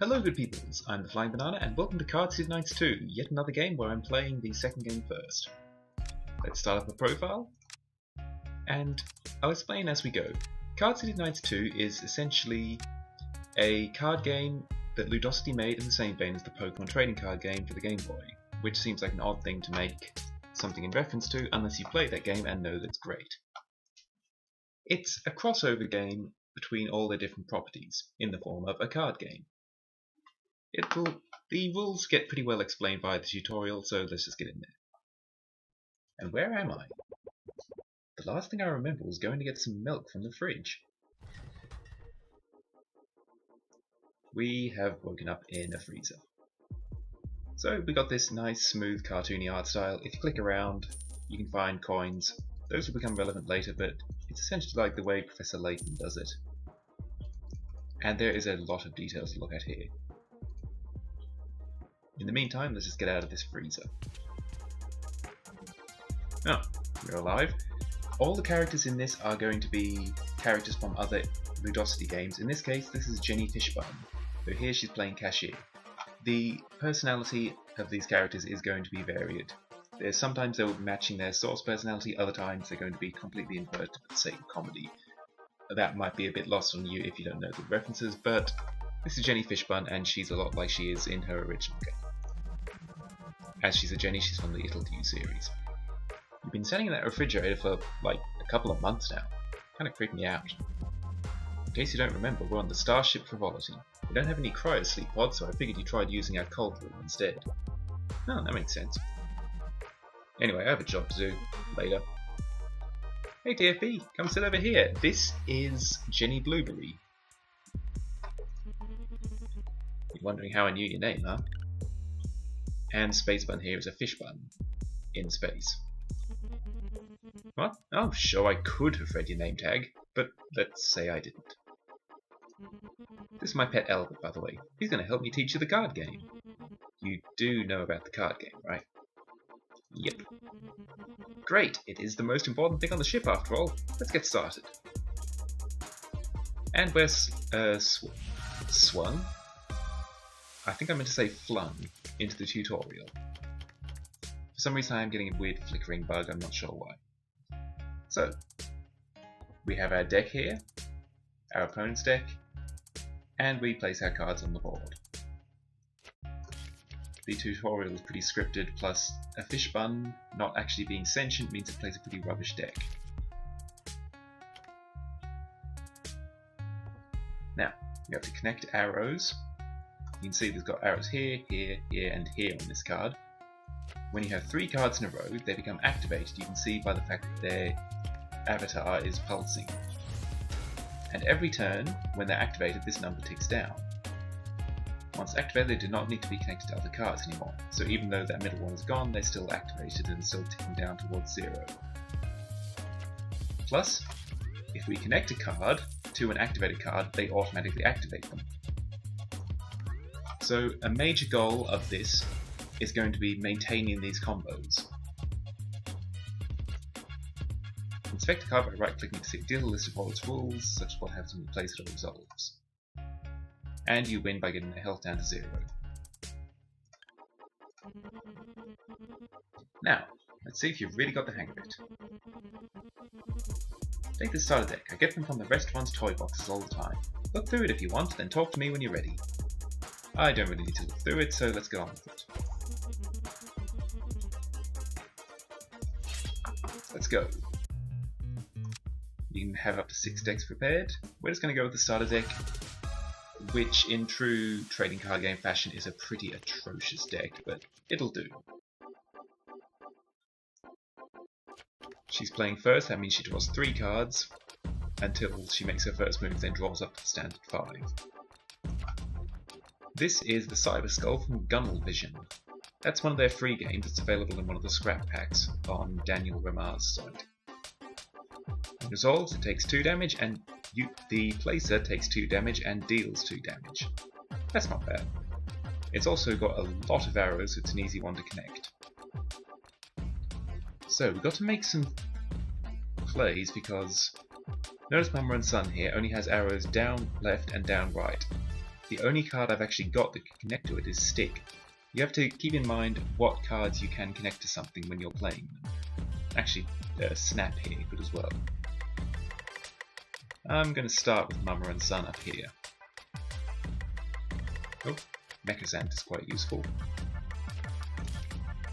Hello good peoples, I'm the Flying Banana and welcome to Card City Nights 2, yet another game where I'm playing the second game first. Let's start up a profile, and I'll explain as we go. Card City Nights 2 is essentially a card game that Ludosity made in the same vein as the Pokemon trading card game for the Game Boy, which seems like an odd thing to make something in reference to unless you play that game and know that's great. It's a crossover game between all their different properties in the form of a card game. The rules get pretty well explained by the tutorial, so let's just get in there. And where am I? The last thing I remember was going to get some milk from the fridge. We have woken up in a freezer. So we got this nice, smooth, cartoony art style. If you click around, you can find coins. Those will become relevant later, but it's essentially like the way Professor Layton does it. And there is a lot of details to look at here. In the meantime, let's just get out of this freezer. Oh, you're alive. All the characters in this are going to be characters from other Ludosity games. In this case, this is Jenny Fishbone. So here she's playing Cashier. The personality of these characters is going to be varied. Sometimes they're matching their source personality, other times they're going to be completely inverted for the sake of comedy. That might be a bit lost on you if you don't know the references, but this is Jenny Fishbone and she's a lot like she is in her original game. As she's a Jenny, she's from the It'll Do series. You've been sitting in that refrigerator for like a couple of months now. Kinda creeped me out. In case you don't remember, we're on the Starship Frivolity. We don't have any cryo-sleep pods, so I figured you tried using our cold room instead. Oh, that makes sense. Anyway, I have a job to do. Later. Hey TFB, come sit over here. This is Jenny Blueberry. You're wondering how I knew your name, huh? And Space Bun here is a fish bun. In space. What? Oh, sure, I could have read your name tag, but let's say I didn't. This is my pet Albert, by the way. He's going to help me teach you the card game. You do know about the card game, right? Yep. Great, it is the most important thing on the ship after all. Let's get started. And we're swung? I think I meant to say flung into the tutorial. For some reason I am getting a weird flickering bug, I'm not sure why. So, we have our deck here, our opponent's deck, and we place our cards on the board. The tutorial is pretty scripted, plus a fish bun not actually being sentient means it plays a pretty rubbish deck. Now, we have to connect arrows. You can see we've got arrows here, here, here, and here on this card. When you have 3 cards in a row, they become activated. You can see by the fact that their avatar is pulsing. And every turn, when they're activated, this number ticks down. Once activated, they do not need to be connected to other cards anymore. So even though that middle one is gone, they're still activated and still ticking down towards 0. Plus, if we connect a card to an activated card, they automatically activate them. So a major goal of this is going to be maintaining these combos. Inspect a card by right-clicking to see deal a list of all its rules, such as what happens when you place it or resolves. And you win by getting the health down to 0. Now, let's see if you've really got the hang of it. Take the starter deck. I get them from the restaurant's toy boxes all the time. Look through it if you want, then talk to me when you're ready. I don't really need to look through it, so let's get on with it. Let's go. You can have up to 6 decks prepared. We're just going to go with the starter deck, which in true trading card game fashion is a pretty atrocious deck, but it'll do. She's playing first, that means she draws 3 cards until she makes her first move, then draws up to the standard 5. This is the Cyber Skull from Gunnel Vision. That's one of their free games that's available in one of the scrap packs on Daniel Ramar's site. It resolves, it takes 2 damage, and the placer takes 2 damage and deals 2 damage. That's not bad. It's also got a lot of arrows, so it's an easy one to connect. So we've got to make some plays because notice Mama and Son here only has arrows down left and down right. the only card I've actually got that can connect to it is Stick. You have to keep in mind what cards you can connect to something when you're playing them. Actually, Snap here good as well. I'm going to start with Mama and Son up here. Oh, Mechazant is quite useful.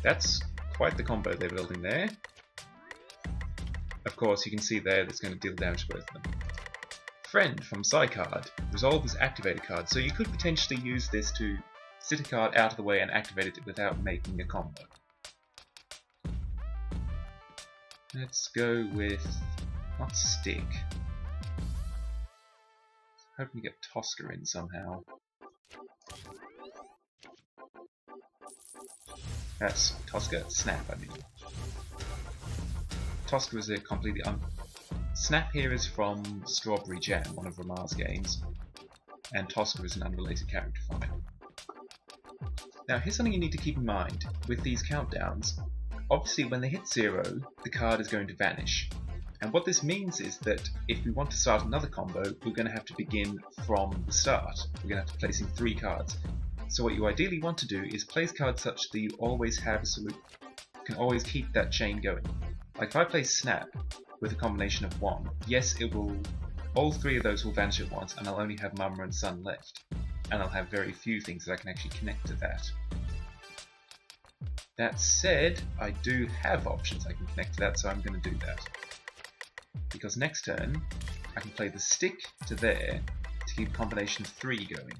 That's quite the combo they're building there. Of course, you can see there that's going to deal damage to both of them. Friend from Psycard. Resolve is activate a card, so you could potentially use this to sit a card out of the way and activate it without making a combo. Let's go with, not Stick. Hoping to get Tosca in somehow. That's Tosca, Snap I mean. Tosca is a completely Snap here is from Strawberry Jam, one of Ramar's games, and Tosca is an unrelated character from it. Now here's something you need to keep in mind with these countdowns. Obviously when they hit 0, the card is going to vanish. And what this means is that if we want to start another combo, we're going to have to begin from the start. We're going to have to place in 3 cards. So what you ideally want to do is place cards such that you always have a solution, can always keep that chain going. Like if I play Snap with a combination of 1, yes, it will, all 3 of those will vanish at once, and I'll only have Mama and Son left. And I'll have very few things that I can actually connect to that. That said, I do have options I can connect to that, so I'm going to do that. Because next turn, I can play the Stick to there to keep a combination of 3 going.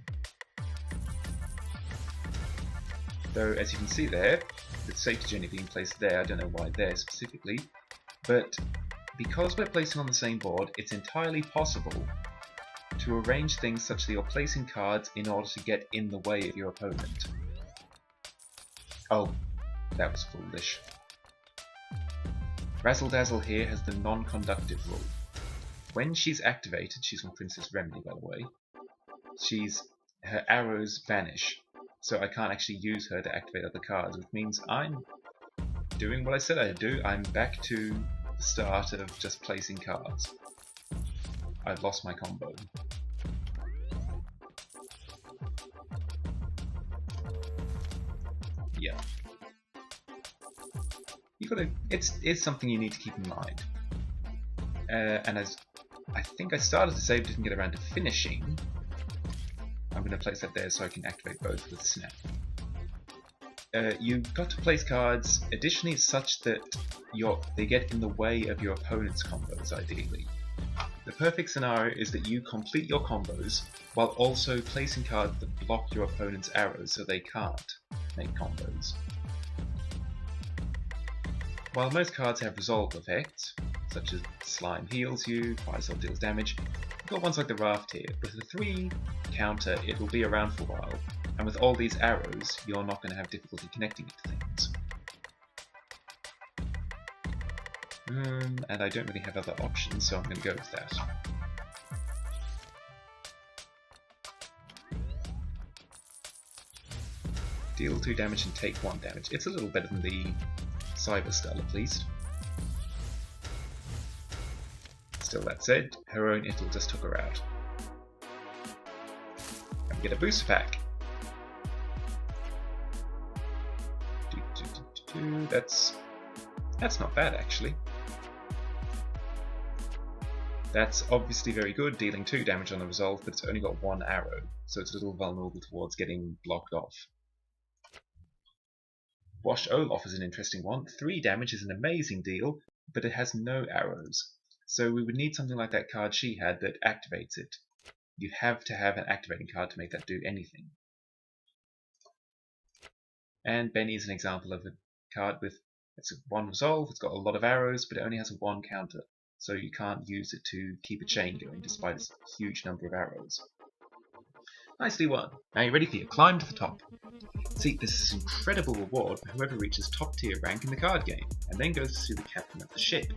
Though, as you can see there, with Safety Jenny being placed there, I don't know why there specifically, but because we're placing on the same board, it's entirely possible to arrange things such that you're placing cards in order to get in the way of your opponent. Oh, that was foolish. Razzle Dazzle here has the non-conductive rule. When she's activated, she's from Princess Remedy by the way, her arrows vanish, so I can't actually use her to activate other cards, which means I'm doing what I said I'd do. I'm back to the start of just placing cards. I've lost my combo. Yeah. It's something you need to keep in mind. And as I think I started to say, but didn't get around to finishing, I'm going to place that there so I can activate both with Snap. You've got to place cards additionally such that they get in the way of your opponent's combos, ideally. The perfect scenario is that you complete your combos while also placing cards that block your opponent's arrows so they can't make combos. While most cards have resolve effects, such as Slime heals you, Fire Sword deals damage, you've got ones like the Raft here. With the 3 counter, it will be around for a while, and with all these arrows, you're not going to have difficulty connecting it to things. And I don't really have other options, so I'm going to go with that. Deal 2 damage and take 1 damage. It's a little better than the Cyber Style at least. Still, that said, her own It'll just took her out. And we get a booster pack. That's not bad actually. That's obviously very good, dealing 2 damage on the resolve, but it's only got 1 arrow, so it's a little vulnerable towards getting blocked off. Washed Olaf is an interesting one. 3 damage is an amazing deal, but it has no arrows. So we would need something like that card she had that activates it. You have to have an activating card to make that do anything. And Benny is an example of a card with it's 1 resolve, it's got a lot of arrows, but it only has a 1 counter. So you can't use it to keep a chain going despite its huge number of arrows. Nicely won. Now you're ready for your climb to the top. See, this is an incredible reward for whoever reaches top tier rank in the card game, and then goes to see the captain of the ship.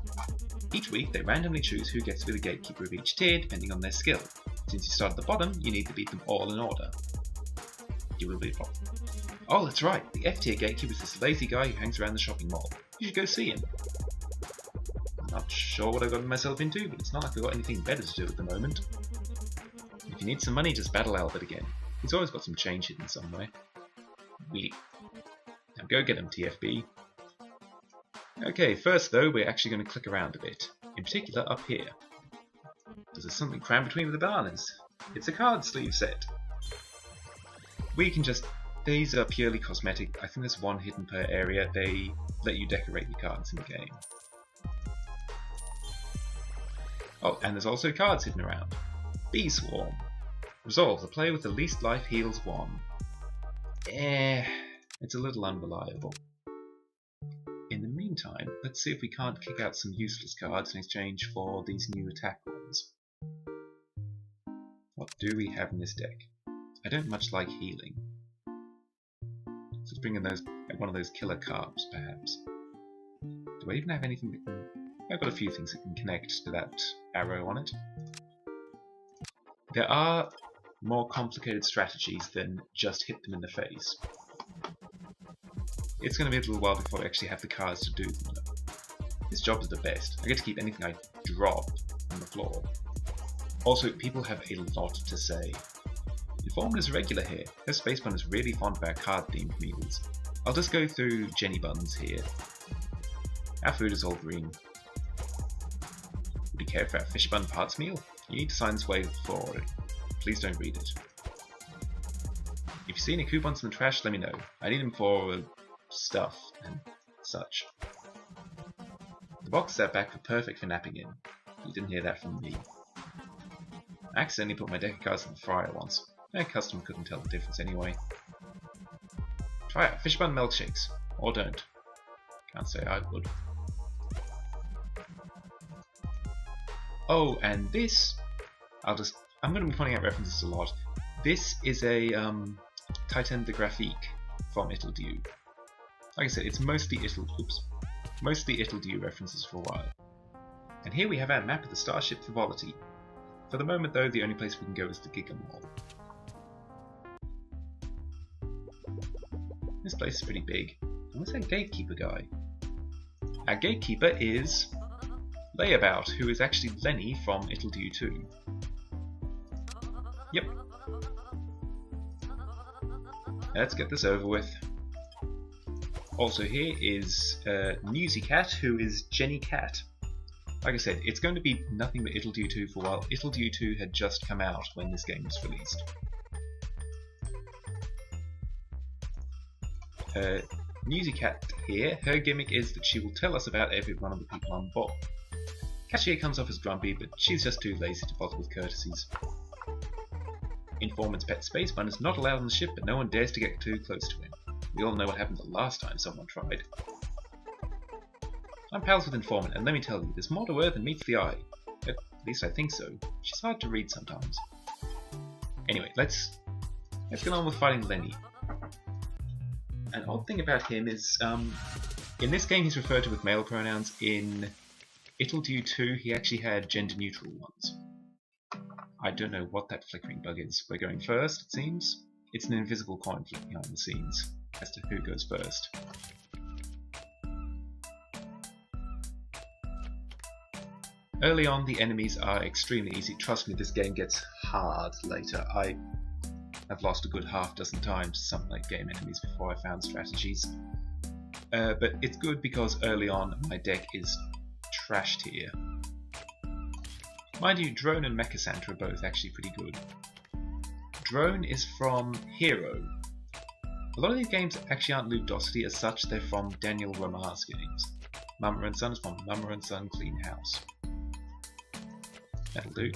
Each week they randomly choose who gets to be the gatekeeper of each tier depending on their skill. Since you start at the bottom, you need to beat them all in order. You will be the bottom. Oh, that's right, the F tier gatekeeper is this lazy guy who hangs around the shopping mall. You should go see him. Not sure what I got myself into, but it's not like I've got anything better to do at the moment. If you need some money, just battle Albert again. He's always got some change hidden somewhere. Wheelie. Now go get him, TFB. Okay, first though, we're actually going to click around a bit. In particular, up here. There's something crammed between the bananas. It's a card sleeve set. We can just... These are purely cosmetic. I think there's one hidden per area. They let you decorate your cards in the game. Oh, and there's also cards hidden around. Bee Swarm. Resolve. The player with the least life heals 1. It's a little unreliable. In the meantime, let's see if we can't kick out some useless cards in exchange for these new attack ones. What do we have in this deck? I don't much like healing. Let's bring in one of those killer carps, perhaps. Do I even have anything that can... I've got a few things that can connect to that arrow on it. There are more complicated strategies than just hit them in the face. It's going to be a little while before I actually have the cards to do them. This job is the best. I get to keep anything I drop on the floor. Also, people have a lot to say. Informed is regular here. Her space bun is really fond of our card-themed meals. I'll just go through Jenny Buns here. Our food is all green. Would you care for our fish bun parts meal? You need to sign this waiver for it. Please don't read it. If you see any coupons in the trash, let me know. I need them for stuff and such. The box is out back for perfect for napping in. You didn't hear that from me. I accidentally put my deck of cards in the fryer once. My customer couldn't tell the difference anyway. Try out fish bun milkshakes. Or don't. Can't say I would. Oh, and this... I'm going to be pointing out references a lot. This is a Titan the Graphique from Italdew. Like I said, it's mostly Italdew references for a while. And here we have our map of the starship Frivolity. For the moment though, the only place we can go is the Giga Mall. This place is pretty big. And what's that gatekeeper guy? Our gatekeeper is Layabout, who is actually Lenny from Italdew 2. Yep. Let's get this over with. Also here is Newsy Cat, who is Jenny Cat. Like I said, it's going to be nothing but Italdew 2 for a while. Italdew 2 had just come out when this game was released. Newsy Cat here, her gimmick is that she will tell us about every one of the people on board. Cashier comes off as grumpy, but she's just too lazy to bother with courtesies. Informant's pet space bun is not allowed on the ship, but no one dares to get too close to him. We all know what happened the last time someone tried. I'm pals with Informant, and let me tell you, there's more to her than meets the eye. At least I think so. She's hard to read sometimes. Anyway, let's get on with fighting Lenny. An odd thing about him is, in this game he's referred to with male pronouns. In Italdew 2 he actually had gender-neutral ones. I don't know what that flickering bug is. We're going first, it seems. It's an invisible coin flip behind the scenes as to who goes first. Early on, the enemies are extremely easy. Trust me, this game gets hard later. I've lost a good half-dozen times to some late game enemies before I found strategies. But it's good because early on my deck is trashed here. Mind you, Drone and Mechasanta are both actually pretty good. Drone is from Hero. A lot of these games actually aren't Ludosity as such, they're from Daniel Romar's games. Mama and Son is from Mama and Son Clean House. That'll do.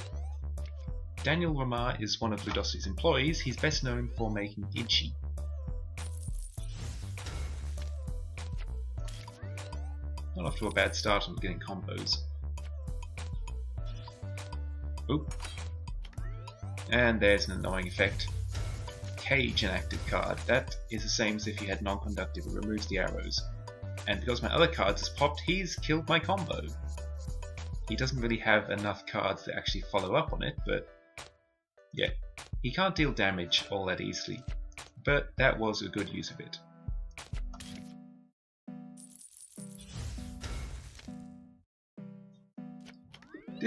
Daniel Romar is one of Ludosity's employees. He's best known for making Itchy. Not off to a bad start on getting combos. Oop. And there's an annoying effect. Cage, an active card. That is the same as if you had non-conductive. It removes the arrows. And because my other cards has popped, he's killed my combo. He doesn't really have enough cards to actually follow up on it, but yeah. He can't deal damage all that easily, but that was a good use of it.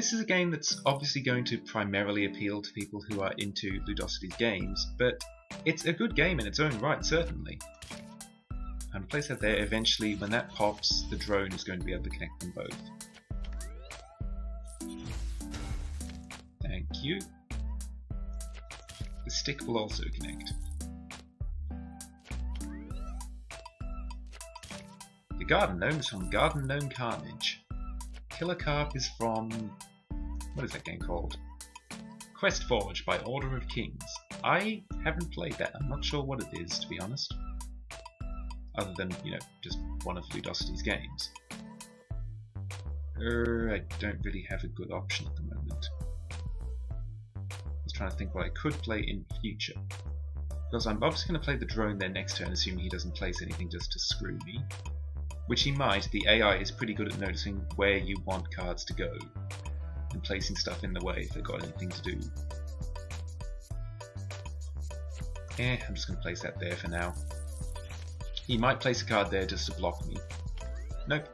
This is a game that's obviously going to primarily appeal to people who are into Ludosity's games, but it's a good game in its own right, certainly. I'm going to place that there. Eventually, when that pops, the drone is going to be able to connect them both. Thank you. The stick will also connect. The Garden Gnome is from Garden Gnome Carnage. Killer Carp is from... what is that game called? Quest Forge by Order of Kings. I haven't played that. I'm not sure what it is, to be honest. Other than, just one of Ludosity's games. I don't really have a good option at the moment. I was trying to think what I could play in future. Because I'm obviously going to play the drone there next turn, assuming he doesn't place anything just to screw me. Which he might. The AI is pretty good at noticing where you want cards to go and placing stuff in the way if they've got anything to do. I'm just going to place that there for now. He might place a card there just to block me. Nope.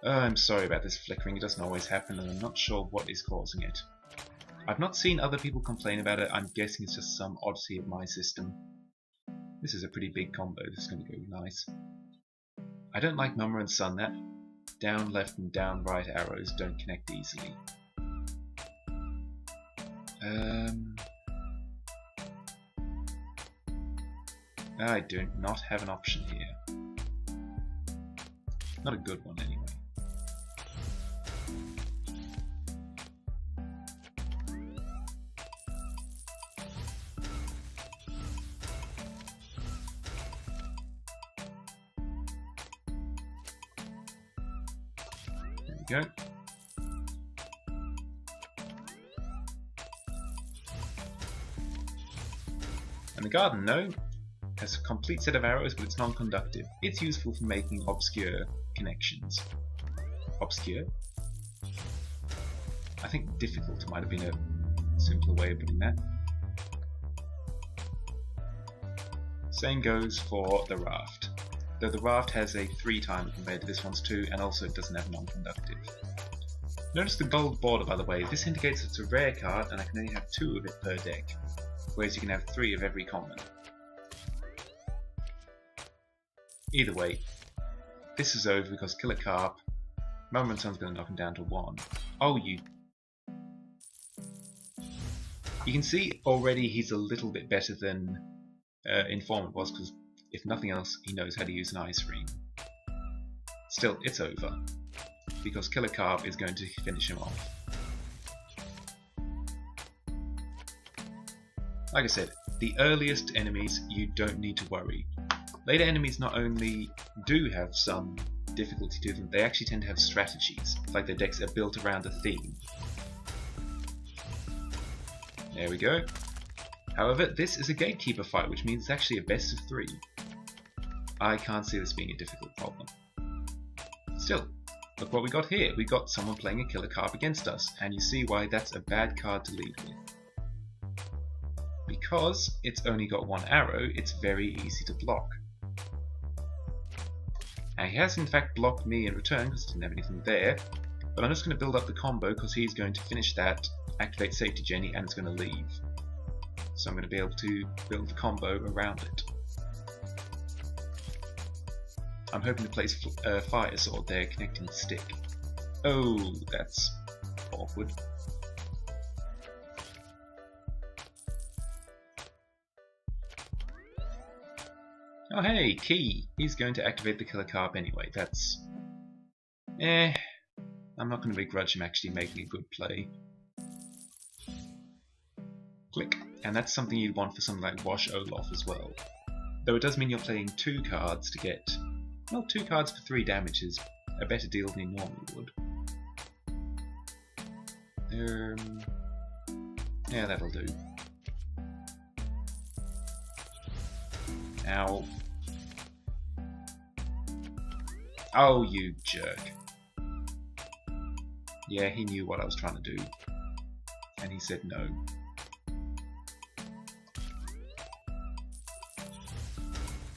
Oh, I'm sorry about this flickering, it doesn't always happen and I'm not sure what is causing it. I've not seen other people complain about it, I'm guessing it's just some oddity of my system. This is a pretty big combo, this is going to go nice. I don't like Mama and Son, that down left and down right arrows don't connect easily. I do not have an option here. Not a good one anyway. There we go. And the Garden Gnome has a complete set of arrows, but it's non-conductive. It's useful for making obscure connections. Obscure? I think difficult might have been a simpler way of putting that. Same goes for the Raft. Though the Raft has a 3 timer compared to this one's 2, and also it doesn't have non-conductive. Notice the gold border, by the way. This indicates it's a rare card, and I can only have 2 of it per deck, whereas you can have 3 of every common. Either way, this is over because Killer Carp, Mama and Son's going to knock him down to 1. Oh, you can see already he's a little bit better than Informant was, because if nothing else, he knows how to use an Ice Ring. Still, it's over, because Killer Carp is going to finish him off. Like I said, the earliest enemies, you don't need to worry. Later enemies not only do have some difficulty to them, they actually tend to have strategies, like their decks are built around a theme. There we go. However, this is a gatekeeper fight, which means it's actually a best of 3. I can't see this being a difficult problem. Still, look what we got here. We got someone playing a Killer Carp against us, and you see why that's a bad card to lead with. Because it's only got 1 arrow, it's very easy to block. Now he has in fact blocked me in return because I didn't have anything there, but I'm just going to build up the combo because he's going to finish that, activate Safety Jenny, and it's going to leave. So I'm going to be able to build the combo around it. I'm hoping to place Fire Sword there, connecting the stick. Oh, that's awkward. Oh hey, Key! He's going to activate the Killer Carp anyway, that's... I'm not going to begrudge him actually making a good play. Click. And that's something you'd want for something like Wash Olaf as well. Though it does mean you're playing 2 cards to get... Well, 2 cards for 3 damage is a better deal than you normally would. Yeah, that'll do. Ow. Oh, you jerk. Yeah, he knew what I was trying to do. And he said no.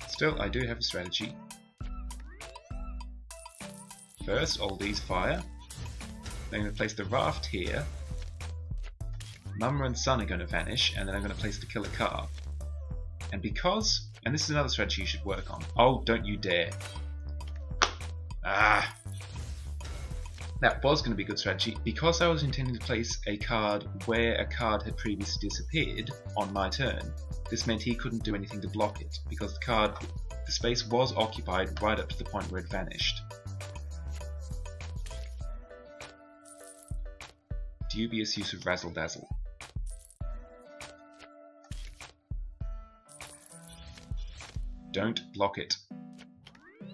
Still, I do have a strategy. First, all these fire. Then I'm going to place the raft here. Mama and son are going to vanish, and then I'm going to place the killer car. And because, and this is another strategy you should work on. Oh, don't you dare. Ah. That was going to be a good strategy. Because I was intending to place a card where a card had previously disappeared on my turn, this meant he couldn't do anything to block it, because the space was occupied right up to the point where it vanished. Dubious use of Razzle Dazzle. Don't block it.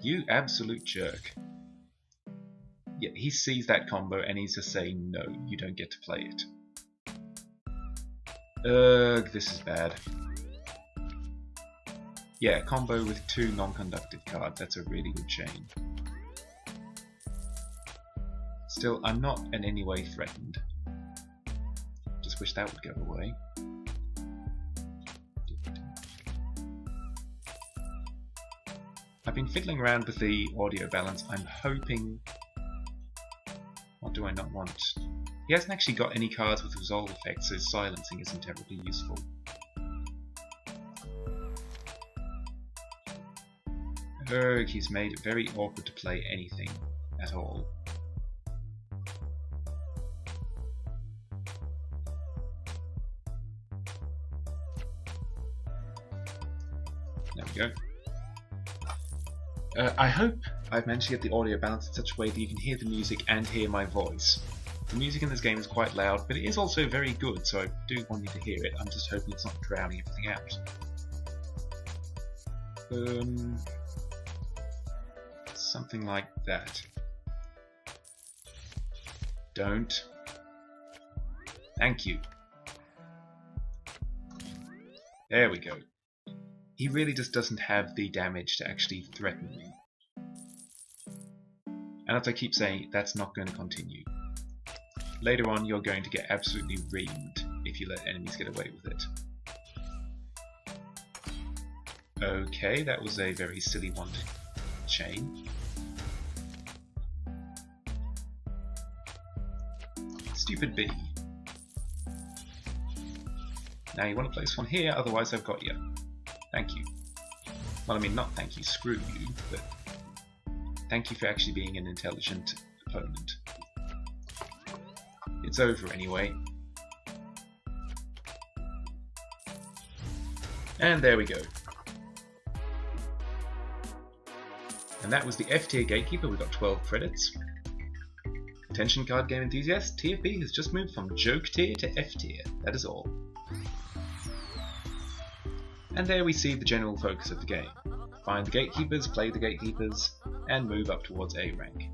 You absolute jerk. Yeah, he sees that combo and he's just saying, no, you don't get to play it. Ugh, this is bad. Yeah, combo with 2 non-conductive cards, that's a really good chain. Still, I'm not in any way threatened. Just wish that would go away. I've been fiddling around with the audio balance. I'm hoping... What do I not want? He hasn't actually got any cards with resolve effects, so silencing isn't terribly useful. Ugh, he's made it very awkward to play anything at all. There we go. I hope I've managed to get the audio balanced in such a way that you can hear the music and hear my voice. The music in this game is quite loud, but it is also very good, so I do want you to hear it. I'm just hoping it's not drowning everything out. Something like that. Don't. Thank you. There we go. He really just doesn't have the damage to actually threaten me. And as I keep saying, that's not going to continue. Later on, you're going to get absolutely reamed if you let enemies get away with it. Okay, that was a very silly one to chain. Stupid bee. Now you want to place one here, otherwise I've got you. Thank you. Well, I mean, not thank you, screw you, but thank you for actually being an intelligent opponent. It's over anyway. And there we go. And that was the F tier Gatekeeper. We got 12 credits. Attention card game enthusiasts, TFB has just moved from joke tier to F tier. That is all. And there we see the general focus of the game. Find the gatekeepers, play the gatekeepers, and move up towards A rank.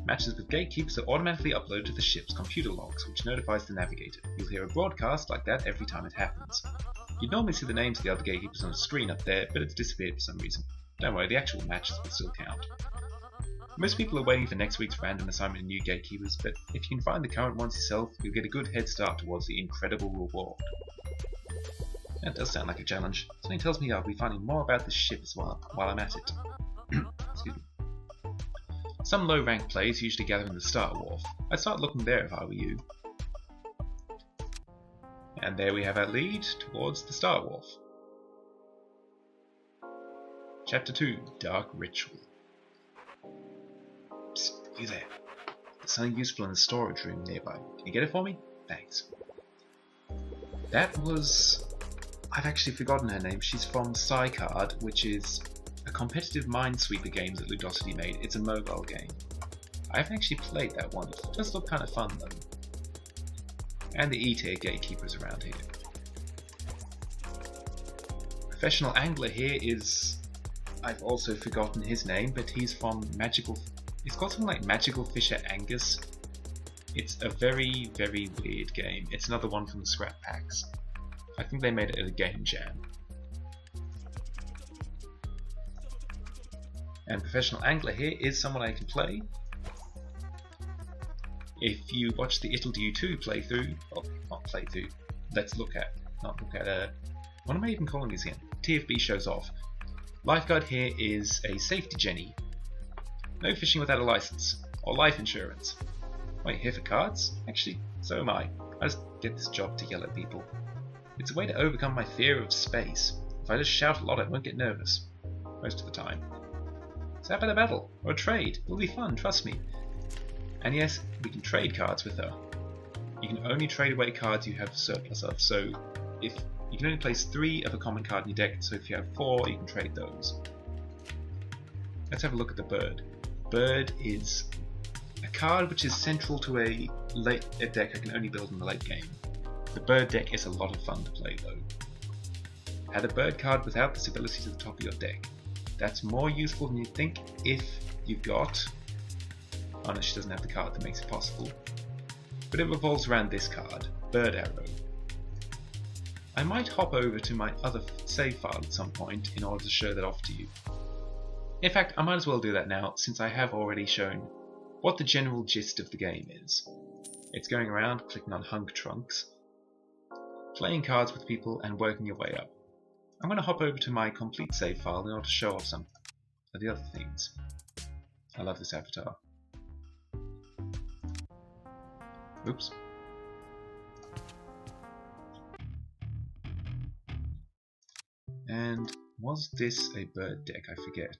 Matches with gatekeepers are automatically uploaded to the ship's computer logs, which notifies the navigator. You'll hear a broadcast like that every time it happens. You'd normally see the names of the other gatekeepers on the screen up there, but it's disappeared for some reason. Don't worry, the actual matches will still count. Most people are waiting for next week's random assignment of new gatekeepers, but if you can find the current ones yourself, you'll get a good head start towards the incredible reward. That does sound like a challenge. Something tells me I'll be finding more about this ship as well while I'm at it. Excuse me. Some low-ranked players usually gather in the Star Wharf. I'd start looking there if I were you. And there we have our lead towards the Star Wharf. Chapter 2, Dark Ritual. Psst, you there. There's something useful in the storage room nearby. Can you get it for me? Thanks. That was... I've actually forgotten her name. She's from Psycard, which is a competitive Minesweeper game that Ludosity made. It's a mobile game. I haven't actually played that one. It does look kind of fun though. And the E-tier gatekeepers around here. Professional Angler here is... I've also forgotten his name, but he's from Magical... It's called something like Magical Fisher Angus. It's a very, very weird game. It's another one from the scrap packs. I think they made it at a game jam. And Professional Angler here is someone I can play. If you watch the It'll Do You 2 playthrough, well, not playthrough, let's look at, what am I even calling these again? TFB shows off. Lifeguard here is a safety Jenny. No fishing without a license, or life insurance. Wait, here for cards? Actually, so am I. I just get this job to yell at people. It's a way to overcome my fear of space. If I just shout a lot, I won't get nervous. Most of the time. So how about a battle? Or a trade? It'll be fun, trust me. And yes, we can trade cards with her. You can only trade away cards you have a surplus of, so if you can only place 3 of a common card in your deck, so if you have 4, you can trade those. Let's have a look at the bird. Bird is a card which is central to a deck I can only build in the late game. The bird deck is a lot of fun to play though. Add a bird card without this ability to the top of your deck. That's more useful than you think if you've got... Oh no, she doesn't have the card that makes it possible. But it revolves around this card, Bird Arrow. I might hop over to my other save file at some point in order to show that off to you. In fact, I might as well do that now, since I have already shown what the general gist of the game is. It's going around, clicking on hunk trunks, playing cards with people, and working your way up. I'm going to hop over to my complete save file in order to show off some of the other things. I love this avatar. Oops. And was this a bird deck? I forget.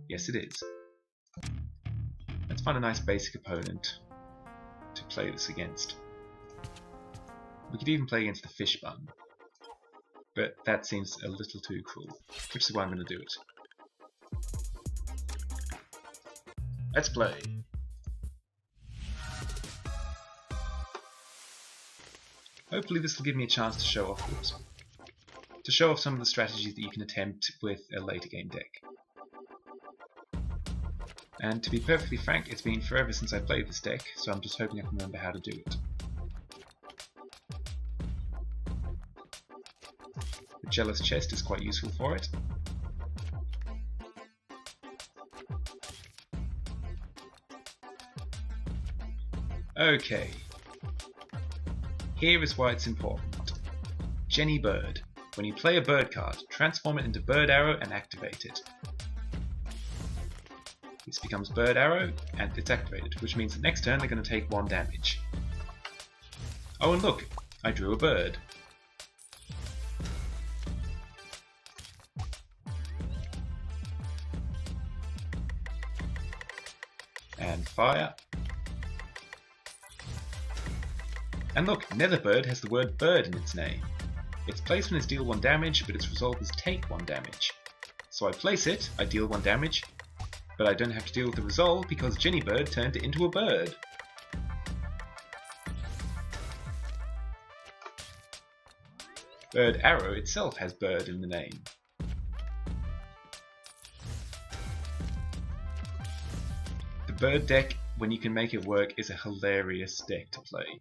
Yes, it is. Let's find a nice basic opponent to play this against. We could even play against the fish bun, but that seems a little too cruel, which is why I'm going to do it. Let's play. Hopefully this will give me a chance to show off some of the strategies that you can attempt with a later game deck. And to be perfectly frank, it's been forever since I played this deck, so I'm just hoping I can remember how to do it. The Jealous Chest is quite useful for it. Okay. Here is why it's important. Jenny Bird. When you play a bird card, transform it into Bird Arrow and activate it. This becomes Bird Arrow and it's activated, which means that next turn they're going to take 1 damage. Oh, and look, I drew a bird. And fire. And look, Netherbird has the word bird in its name. Its placement is deal 1 damage, but its result is take 1 damage. So I place it, I deal 1 damage, but I don't have to deal with the result because Jenny Bird turned it into a bird. Bird Arrow itself has bird in the name. The bird deck, when you can make it work, is a hilarious deck to play.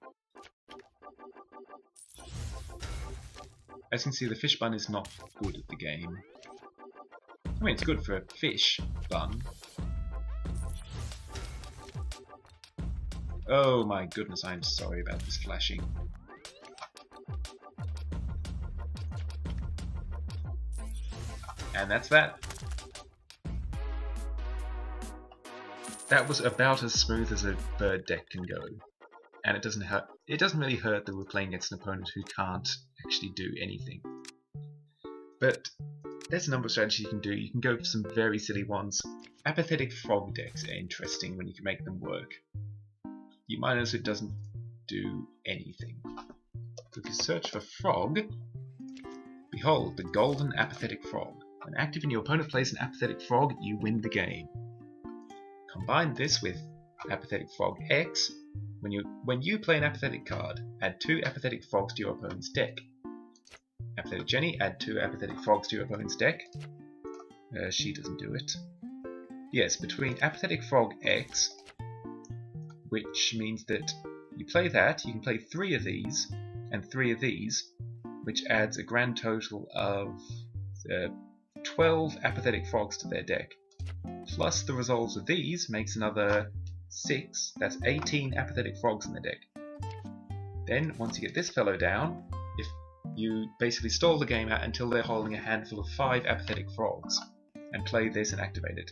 As you can see, the fish bun is not good at the game. I mean, it's good for a fish bun. Oh my goodness, I'm sorry about this flashing. And that's that. That was about as smooth as a bird deck can go. And it doesn't hurt. It doesn't really hurt that we're playing against an opponent who can't actually do anything. But there's a number of strategies you can do. You can go for some very silly ones. Apathetic frog decks are interesting when you can make them work. You might notice it doesn't do anything. If you search for frog, behold, the golden apathetic frog. When active and your opponent plays an apathetic frog, you win the game. Combine this with apathetic frog X. When you play an apathetic card, add 2 apathetic frogs to your opponent's deck. Apathetic Jenny, add 2 apathetic frogs to your opponent's deck. She doesn't do it. Yes, between apathetic frog X, which means that you play that, you can play 3 of these and 3 of these, which adds a grand total of 12 apathetic frogs to their deck. Plus the resolves of these makes another 6, that's 18 apathetic frogs in the deck. Then, once you get this fellow down, if you basically stall the game out until they're holding a handful of 5 apathetic frogs, and play this and activate it.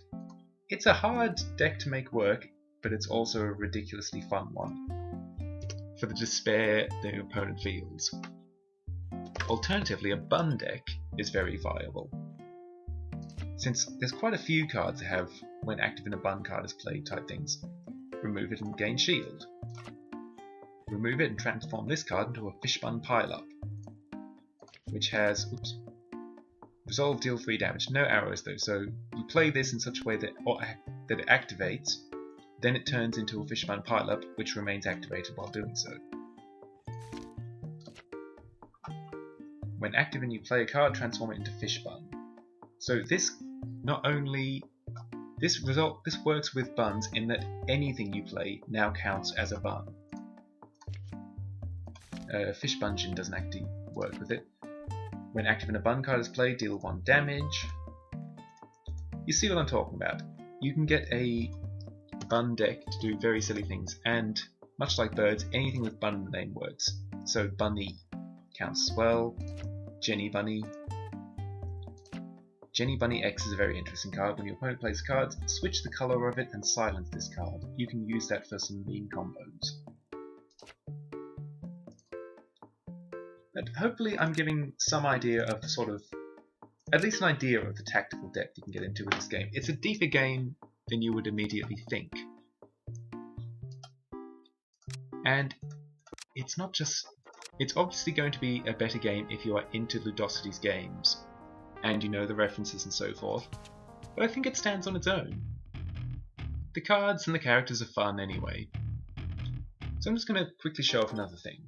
It's a hard deck to make work, but it's also a ridiculously fun one for the despair the opponent feels. Alternatively, a bun deck is very viable, since there's quite a few cards that have when active in a bun card is played type things. Remove it and gain shield. Remove it and transform this card into a Fishbun Pileup, which has resolve, deal 3 damage. No arrows though, so you play this in such a way that it activates, then it turns into a Fishbun Pileup, which remains activated while doing so. When active and you play a card, transform it into Fishbun. So this works with buns in that anything you play now counts as a bun. Fishbungin doesn't actually work with it. When active and a bun card is played, deal 1 damage. You see what I'm talking about. You can get a bun deck to do very silly things, and much like birds, anything with bun in the name works. So Bunny counts as well. Jenny Bunny. Jenny Bunny X is a very interesting card. When your opponent plays cards, switch the color of it and silence this card. You can use that for some mean combos. But hopefully I'm giving some idea of the sort of, at least an idea of the tactical depth you can get into with this game. It's a deeper game than you would immediately think. And it's not just, it's obviously going to be a better game if you are into Ludosity's games and you know the references and so forth, but I think it stands on its own. The cards and the characters are fun anyway. So I'm just going to quickly show off another thing,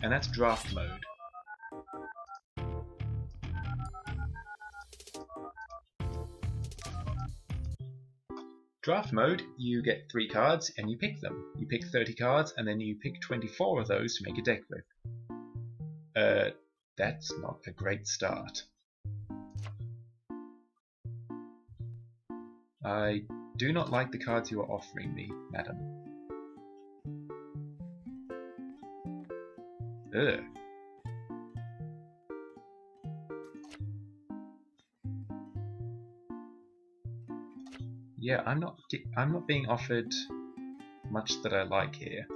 and that's draft mode. Draft mode, you get 3 cards and you pick them. You pick 30 cards and then you pick 24 of those to make a deck with. That's not a great start. I do not like the cards you are offering me, madam. Ugh. Yeah, I'm not being offered much that I like here.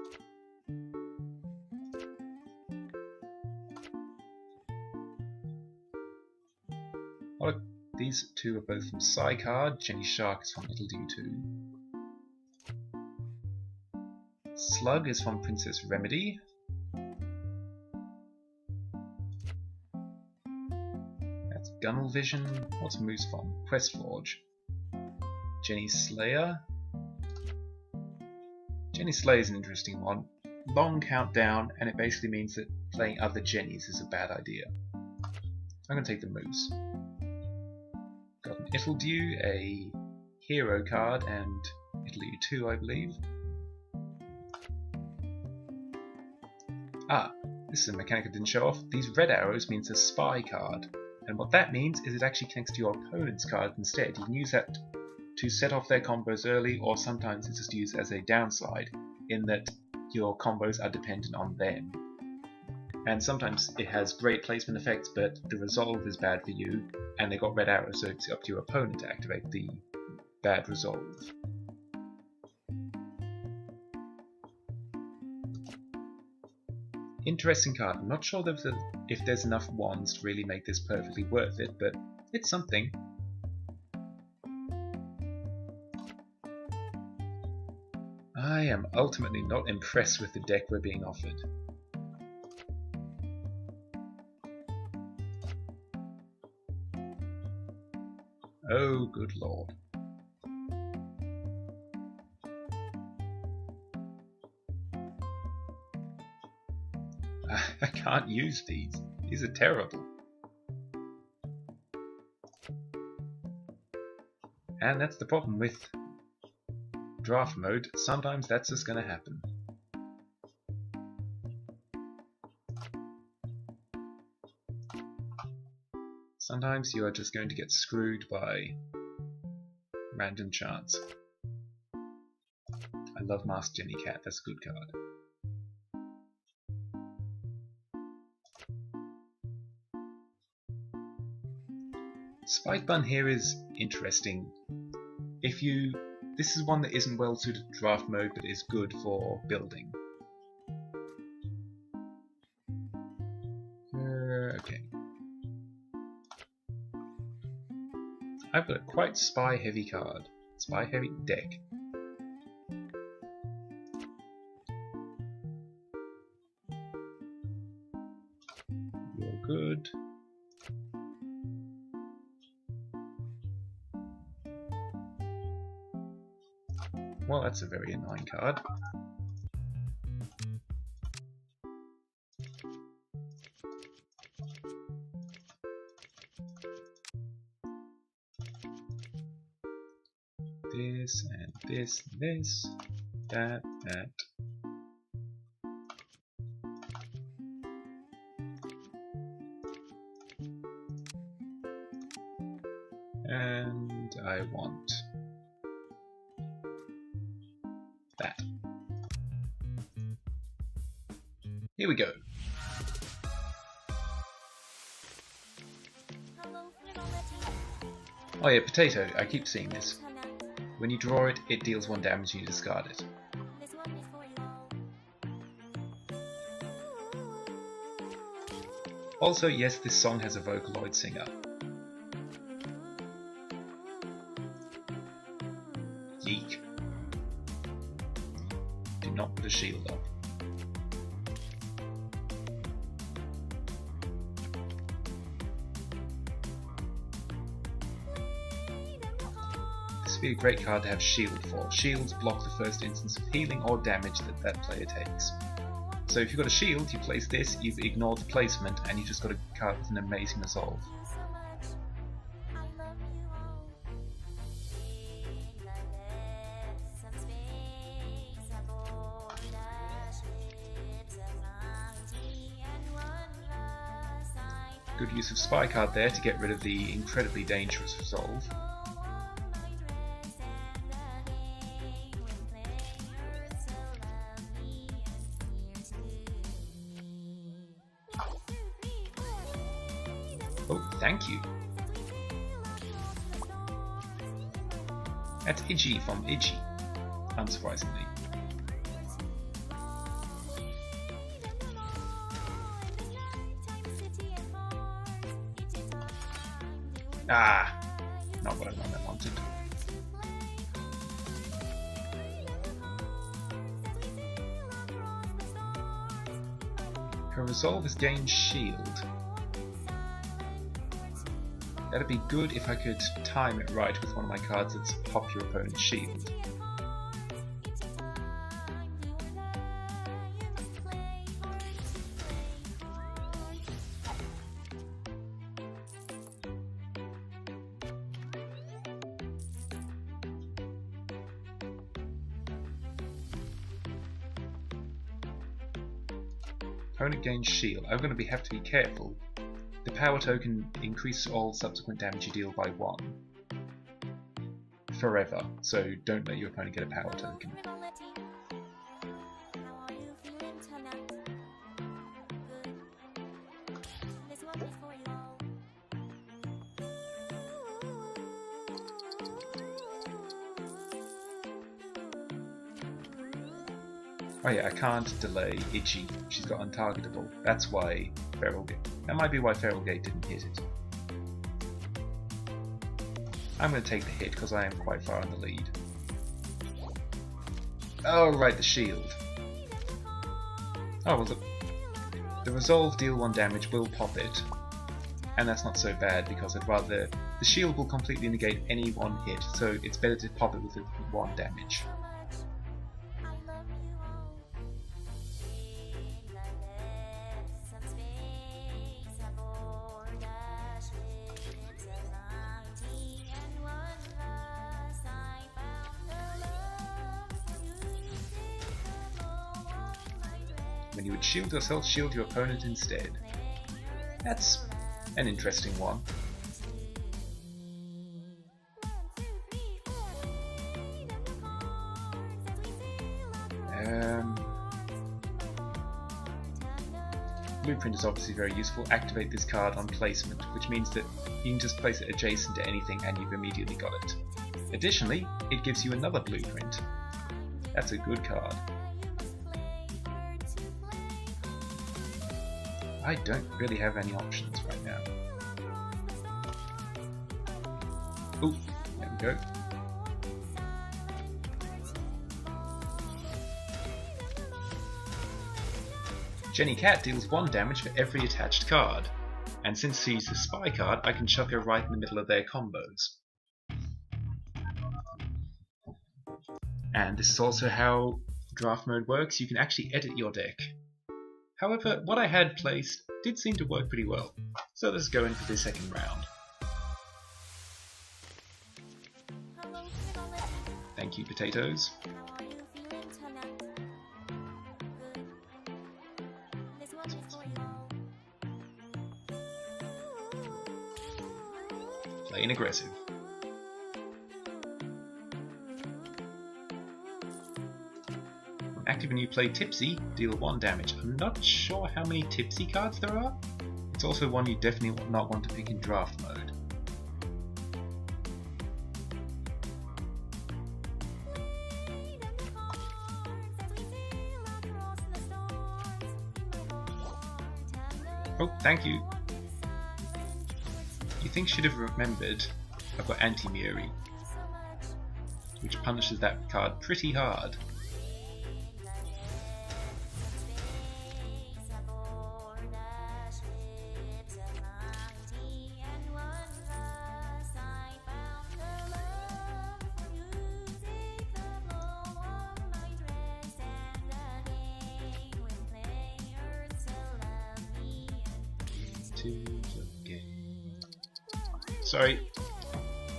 Oh, these two are both from Psy Card. Jenny Shark is from Little Dew 2. Slug is from Princess Remedy. That's Gunnel Vision. What's Moose from? Questforge. Jenny Slayer. Jenny Slayer is an interesting one. Long countdown, and it basically means that playing other Jennies is a bad idea. I'm going to take the Moose. Got an Ittledew, a hero card, and Ittledew 2, I believe. Ah, this is a mechanic I didn't show off. These red arrows means a spy card, and what that means is it actually connects to your opponent's card instead. You can use that to set off their combos early, or sometimes it's just used as a downside, in that your combos are dependent on them. And sometimes it has great placement effects, but the resolve is bad for you, and they got red arrows, so it's up to your opponent to activate the bad resolve. Interesting card. I'm not sure if there's enough wands to really make this perfectly worth it, but it's something. I am ultimately not impressed with the deck we're being offered. Oh, good lord. I can't use these. These are terrible. And that's the problem with draft mode. Sometimes that's just going to happen. Sometimes you are just going to get screwed by random chance. I love Masked Jenny Cat, that's a good card. Spike Bun here is interesting. This is one that isn't well suited to draft mode, but is good for building. Okay. I've got a quite spy heavy card. Spy heavy deck. You're good. Well, that's a very annoying card. This and this and this. That. And I want that. Here we go. Oh yeah, potato. I keep seeing this. When you draw it, it deals 1 damage and you discard it. Also, yes, this song has a Vocaloid singer. Yeek. Do not put a shield up. This would be a great card to have shield for. Shields block the first instance of healing or damage that player takes. So if you've got a shield, you place this, you've ignored the placement, and you just got a card with an amazing resolve. Good use of spy card there to get rid of the incredibly dangerous resolve. Oh, thank you. That's Iggy from Iggy, unsurprisingly. Ah, not what I wanted. Her resolve is gain shield. That'd be good if I could time it right with one of my cards that's pop your opponent's shield. Opponent gains shield. I'm going to have to be careful. The power token increases all subsequent damage you deal by 1. Forever, so don't let your opponent get a power token. Oh yeah, I can't delay Itchy. She's got untargetable. That's why Feral Gate. That might be why Feral Gate didn't hit it. I'm going to take the hit because I am quite far in the lead. Oh right, the shield. Oh well, the resolve deal 1 damage will pop it, and that's not so bad because I'd rather the shield will completely negate any 1 hit, so it's better to pop it with 1 damage. When you would shield yourself, shield your opponent instead. That's an interesting one. Blueprint is obviously very useful. Activate this card on placement, which means that you can just place it adjacent to anything and you've immediately got it. Additionally, it gives you another Blueprint. That's a good card. I don't really have any options right now. Ooh, there we go. Jenny Cat deals 1 damage for every attached card, and since she's a spy card, I can chuck her right in the middle of their combos. And this is also how draft mode works. You can actually edit your deck. However, what I had placed did seem to work pretty well, so let's go in for the second round. Thank you, potatoes. Playing aggressive. When active and you play Tipsy, deal 1 damage. I'm not sure how many Tipsy cards there are. It's also one you definitely would not want to pick in draft mode. Oh, thank you. You think she'd have remembered I've got Anti-Muri, which punishes that card pretty hard. Sorry,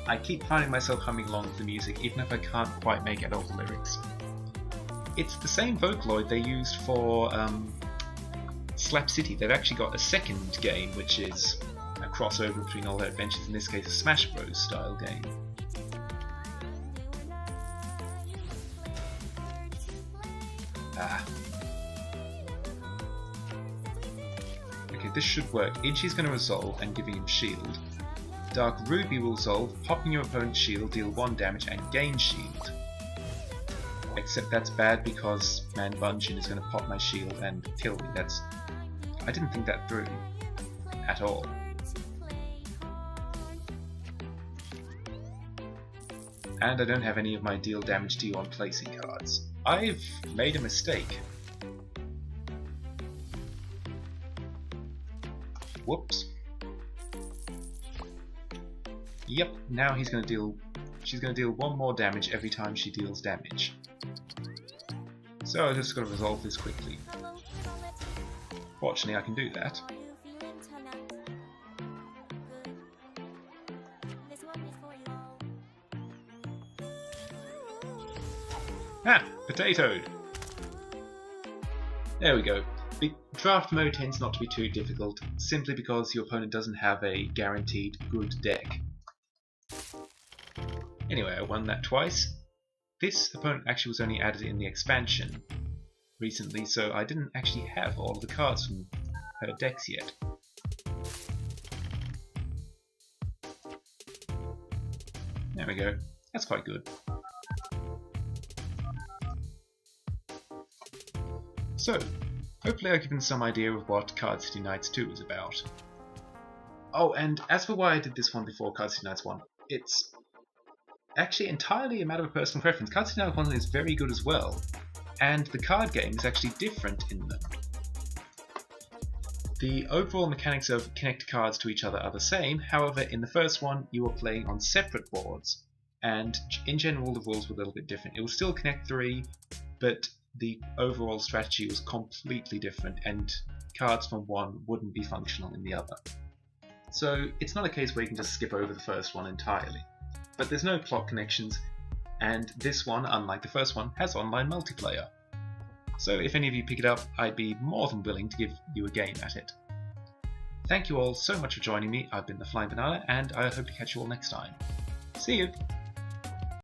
I keep finding myself humming along with the music even if I can't quite make out all the lyrics. It's the same Vocaloid they used for Slap City. They've actually got a second game which is a crossover between all their adventures, in this case a Smash Bros style game. Okay, this should work. Ichi's going to resolve and giving him shield. Dark Ruby will resolve, popping your opponent's shield, deal 1 damage and gain shield. Except that's bad because Man Bunjin is going to pop my shield and kill me. I didn't think that through at all. And I don't have any of my deal damage to you on placing cards. I've made a mistake. Whoops. Yep, now she's going to deal 1 more damage every time she deals damage. So I'm just going to resolve this quickly. Fortunately I can do that. Ah! Potatoed! There we go. The draft mode tends not to be too difficult, simply because your opponent doesn't have a guaranteed good deck. Anyway, I won that twice. This opponent actually was only added in the expansion recently, so I didn't actually have all of the cards from her decks yet. There we go. That's quite good. So, hopefully I've given some idea of what Card City Nights 2 is about. Oh, and as for why I did this one before Card City Nights 1, it's actually entirely a matter of personal preference. Card City Nights 1 is very good as well, and the card game is actually different in them. The overall mechanics of connect cards to each other are the same, however in the first one you were playing on separate boards, and in general the rules were a little bit different. It was still Connect 3, but the overall strategy was completely different, and cards from one wouldn't be functional in the other. So it's not a case where you can just skip over the first one entirely. But there's no plot connections, and this one, unlike the first one, has online multiplayer. So if any of you pick it up, I'd be more than willing to give you a game at it. Thank you all so much for joining me. I've been the Flying Banana, and I hope to catch you all next time. See you!